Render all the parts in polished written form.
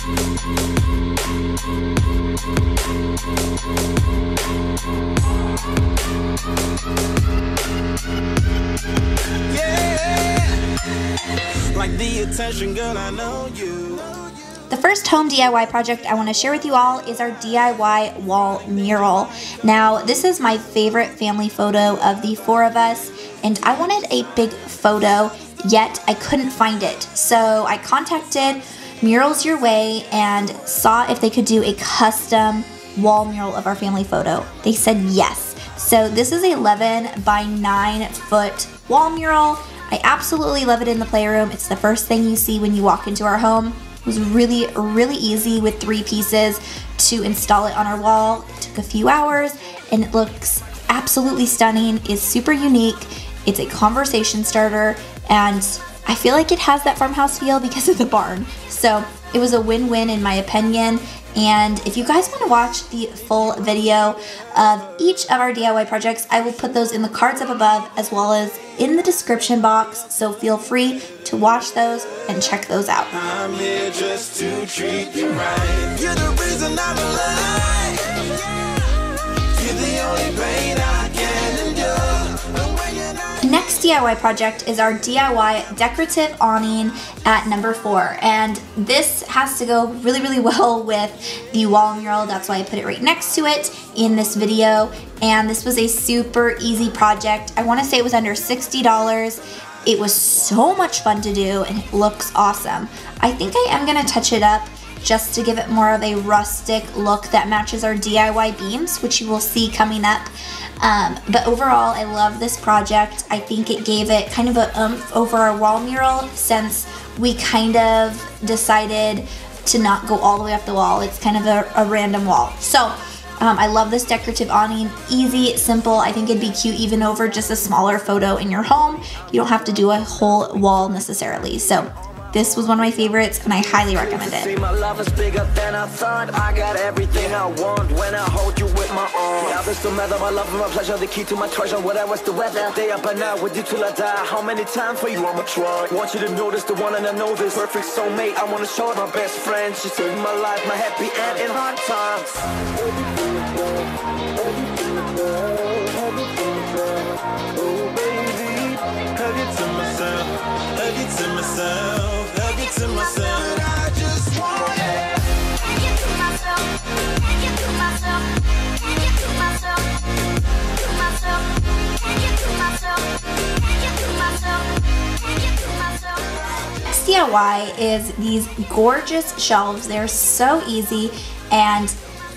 Like the attention, girl, I know you. The first home DIY project I want to share with you all is our DIY wall mural. Now, this is my favorite family photo of the four of us, and I wanted a big photo, yet I couldn't find it. So I contacted Murals Your Way and saw if they could do a custom wall mural of our family photo. They said yes. So this is a 11 by 9 foot wall mural. I absolutely love it in the playroom. It's the first thing you see when you walk into our home. It was really, really easy with 3 pieces to install it on our wall. It took a few hours and it looks absolutely stunning. It's super unique. It's a conversation starter, and I feel like it has that farmhouse feel because of the barn. So it was a win-win in my opinion. And if you guys want to watch the full video of each of our DIY projects, I will put those in the cards up above as well as in the description box. So feel free to watch those and check those out. I'm here just to treat you right. You're the reason I'm alive. You're the only pain I can endure. The next DIY project is our DIY decorative awning at number 4, and this has to go really, really well with the wall mural. That's why I put it right next to it in this video, and this was a super easy project. I want to say it was under $60. It was so much fun to do and it looks awesome. I think I am going to touch it up just to give it more of a rustic look that matches our DIY beams, which you will see coming up. But overall, I love this project. I think it gave it kind of a oomph over our wall mural since we kind of decided to not go all the way up the wall. It's kind of a random wall. So I love this decorative awning. Easy, simple. I think it'd be cute even over just a smaller photo in your home. You don't have to do a whole wall necessarily. So this was one of my favorites and I highly recommend it. See, my love is bigger than I thought. I got everything I want when I hold you with my arms. Now this don't matter, my love and my pleasure, the key to my treasure, whatever's the weather. Day up and out with you till I die. How many times for you I'ma try? Want you to notice the one and I know this perfect soulmate. I wanna show it my best friend. She saved my life, my happy end in hard times. Oh baby, hug it to myself, hug it to myself. To myself, I just want it. Take it to myself, take it to myself, take it to myself, to myself, take it to myself, take it to myself, take it to myself. Next DIY is these gorgeous shelves. They're so easy and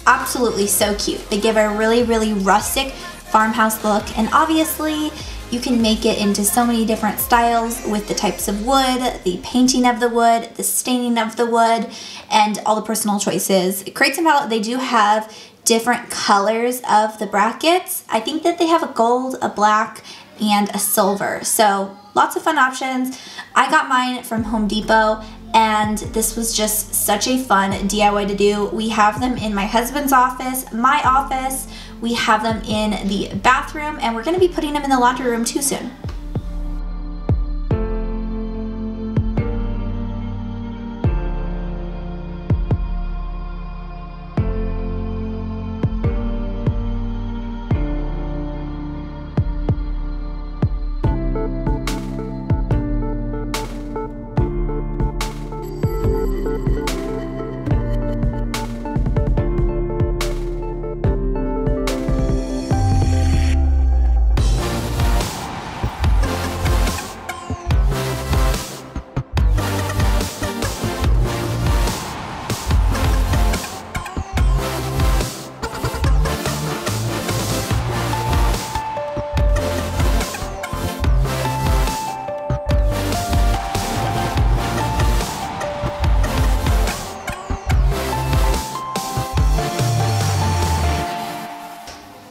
absolutely so cute. They give a really, really rustic farmhouse look, and obviously you can make it into so many different styles with the types of wood, the painting of the wood, the staining of the wood, and all the personal choices. Crates and Palette, they do have different colors of the brackets. I think that they have a gold, a black, and a silver. So lots of fun options. I got mine from Home Depot, and this was just such a fun DIY to do. We have them in my husband's office, my office. We have them in the bathroom, and we're going to be putting them in the laundry room too soon.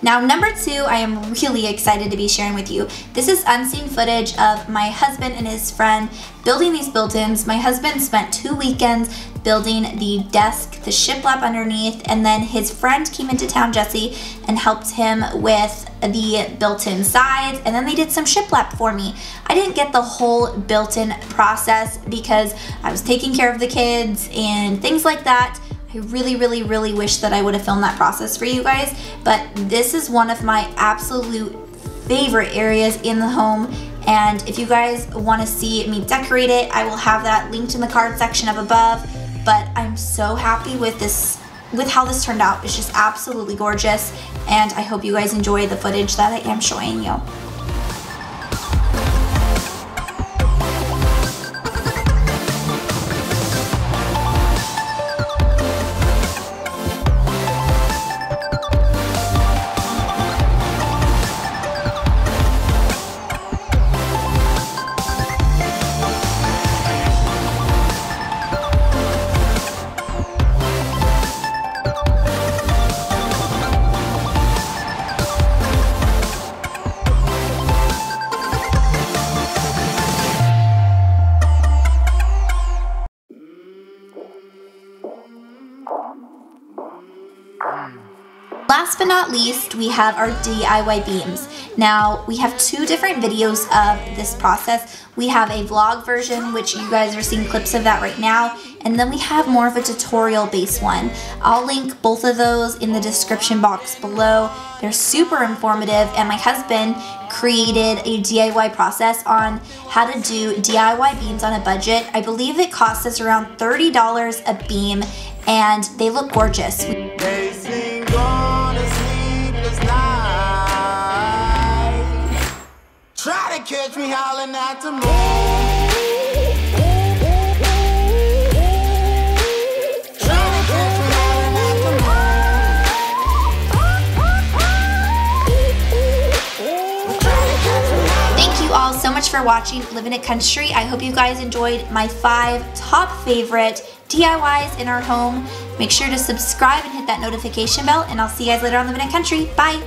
Now, number 2, I am really excited to be sharing with you. This is unseen footage of my husband and his friend building these built-ins. My husband spent 2 weekends building the desk, the shiplap underneath, and then his friend came into town, Jesse, and helped him with the built-in sides, and then they did some shiplap for me. I didn't get the whole built-in process because I was taking care of the kids and things like that. I really wish that I would have filmed that process for you guys, but this is one of my absolute favorite areas in the home, and if you guys want to see me decorate it, I will have that linked in the card section up above. But I'm so happy with this, with how this turned out. It's just absolutely gorgeous, and I hope you guys enjoy the footage that I am showing you. Last but not least, we have our DIY beams. Now, we have 2 different videos of this process. We have a vlog version, which you guys are seeing clips of that right now, and then we have more of a tutorial-based one. I'll link both of those in the description box below. They're super informative, and my husband created a DIY process on how to do DIY beams on a budget. I believe it costs us around $30 a beam, and they look gorgeous. Try to catch me howling at the moon. Try to catch me howling at the moon. Thank you all so much for watching Living It Country. I hope you guys enjoyed my 5 top favorite DIYs in our home. Make sure to subscribe and hit that notification bell, and I'll see you guys later on Living It Country. Bye!